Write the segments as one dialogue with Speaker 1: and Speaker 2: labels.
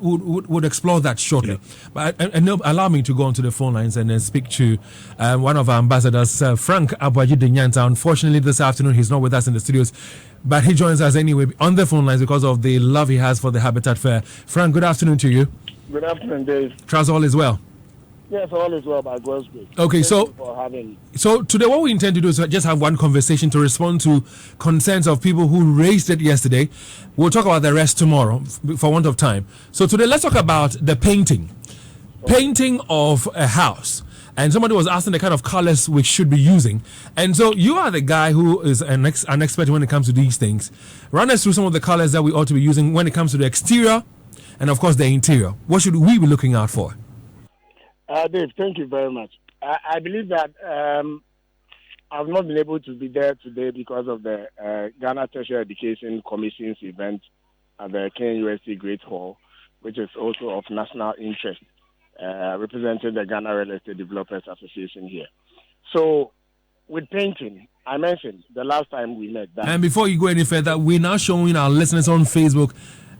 Speaker 1: would explore that shortly. But allow me to go onto the phone lines and speak to one of our ambassadors, Frank Aboagye Nyanta. Unfortunately, this afternoon he's not with us in the studios, but he joins us anyway on the phone lines because of the love he has for the Habitat Fair. Frank, good afternoon to you.
Speaker 2: Good afternoon, Dave.
Speaker 1: Trust all is well.
Speaker 2: Yes, all is well by God's grace.
Speaker 1: Okay,
Speaker 2: Thank you for having me.
Speaker 1: So today what we intend to do is just have one conversation to respond to concerns of people who raised it yesterday. We'll talk about the rest tomorrow for want of time. So today let's talk about the painting of a house. And somebody was asking the kind of colors we should be using. And so you are the guy who is an expert when it comes to these things. Run us through some of the colors that we ought to be using when it comes to the exterior and, of course, the interior. What should we be looking out for?
Speaker 2: Dave, thank you very much. I believe that I've not been able to be there today because of the Ghana Tertiary Education Commission's event at the KNUST Great Hall, which is also of national interest, representing the Ghana Real Estate Developers Association here. So, with painting, I mentioned the last time we met that.
Speaker 1: And before you go any further, we're now showing our listeners on Facebook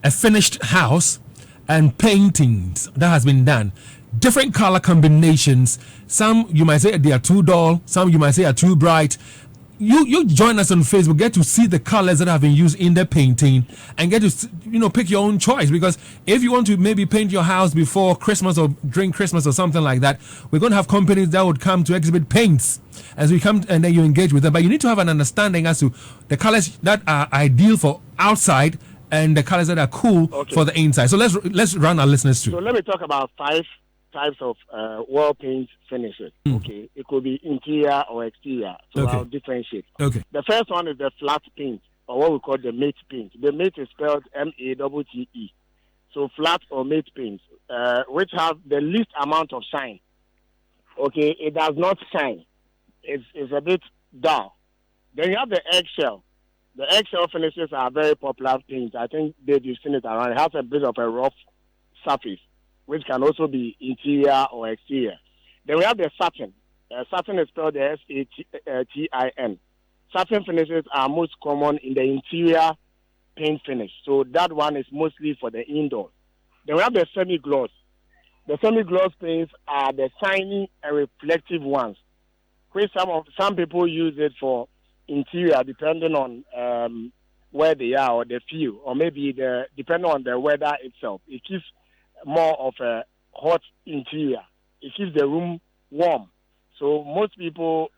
Speaker 1: a finished house and paintings that has been done. Different color combinations. Some you might say they are too dull. Some you might say are too bright. You join us on Facebook, get to see the colors that have been used in the painting, and get to pick your own choice. Because if you want to maybe paint your house before Christmas or during Christmas or something like that, we're going to have companies that would come to exhibit paints as we come, and then you engage with them. But you need to have an understanding as to the colors that are ideal for outside and the colors that are cool for the inside. So let's run our listeners through.
Speaker 2: So let me talk about 5 types of wall paint finishes. Okay, it could be interior or exterior, so I'll differentiate.
Speaker 1: Okay.
Speaker 2: The first one is the flat paint, or what we call the matte paint. The matte is spelled M-A-T-T-E. So flat or matte paint, which have the least amount of shine. Okay, it does not shine. It's a bit dull. Then you have the eggshell. The eggshell finishes are very popular paint. I think you've seen it around. It has a bit of a rough surface, which can also be interior or exterior. Then we have the satin. Satin is spelled S-A-T-I-N. Satin finishes are most common in the interior paint finish. So that one is mostly for the indoors. Then we have the semi-gloss. The semi-gloss paints are the shiny and reflective ones, which some people use it for interior depending on where they are or the feel, or maybe depending on the weather itself. It keeps more of a hot interior. It keeps the room warm. So most people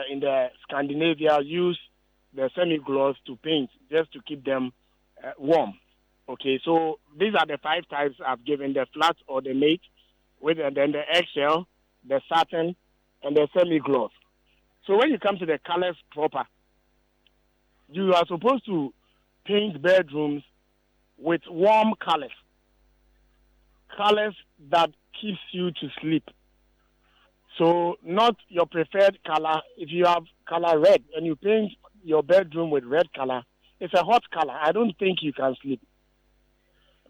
Speaker 2: in the Scandinavia use the semi-gloss to paint just to keep them warm. Okay, so these are the 5 types I've given: the flat or the matte, and then the eggshell, the satin, and the semi-gloss. So when you come to the colors proper, you are supposed to paint bedrooms with warm colors that keeps you to sleep. So not your preferred color. If you have color red and you paint your bedroom with red color, it's a hot color. I don't think you can sleep.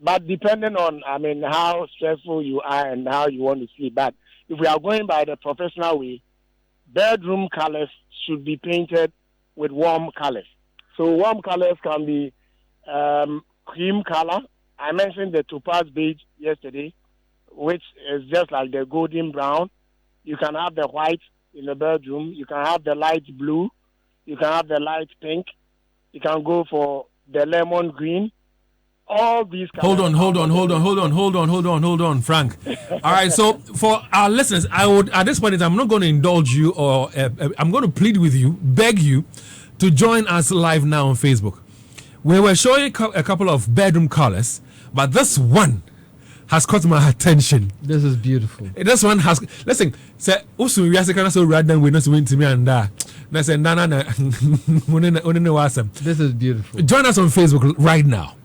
Speaker 2: But depending on, how stressful you are and how you want to sleep. But if we are going by the professional way, bedroom colors should be painted with warm colors. So warm colors can be cream color. I mentioned the topaz beige yesterday, which is just like the golden brown. You can have the white in the bedroom. You can have the light blue. You can have the light pink. You can go for the lemon green. All these colors. Hold on, Frank.
Speaker 1: All right, so for our listeners, I would, at this point, I'm not going to indulge you, or I'm going to plead with you, beg you to join us live now on Facebook. We were showing a couple of bedroom colors, but this one has caught my attention.
Speaker 3: This is beautiful.
Speaker 1: This one has, listen, say, also we are so rather than we not win to me and that. This is
Speaker 3: beautiful.
Speaker 1: Join us on Facebook right now.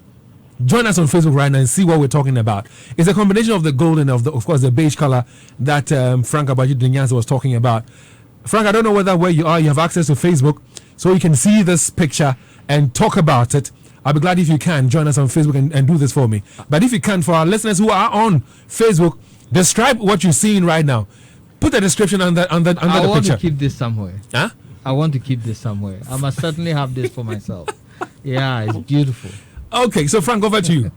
Speaker 1: Join us on Facebook right now and see what we're talking about. It's a combination of the gold and of course the beige color that Frank Aboagye Nyanta was talking about. Frank, I don't know where you are. You have access to Facebook, so you can see this picture and talk about it. I'll be glad if you can join us on Facebook and do this for me. But if you can, for our listeners who are on Facebook, describe what you're seeing right now. Put a description under the picture.
Speaker 3: I want to keep this somewhere.
Speaker 1: Huh?
Speaker 3: I want to keep this somewhere. I must certainly have this for myself. Yeah, it's beautiful.
Speaker 1: Okay, so Frank, over to you.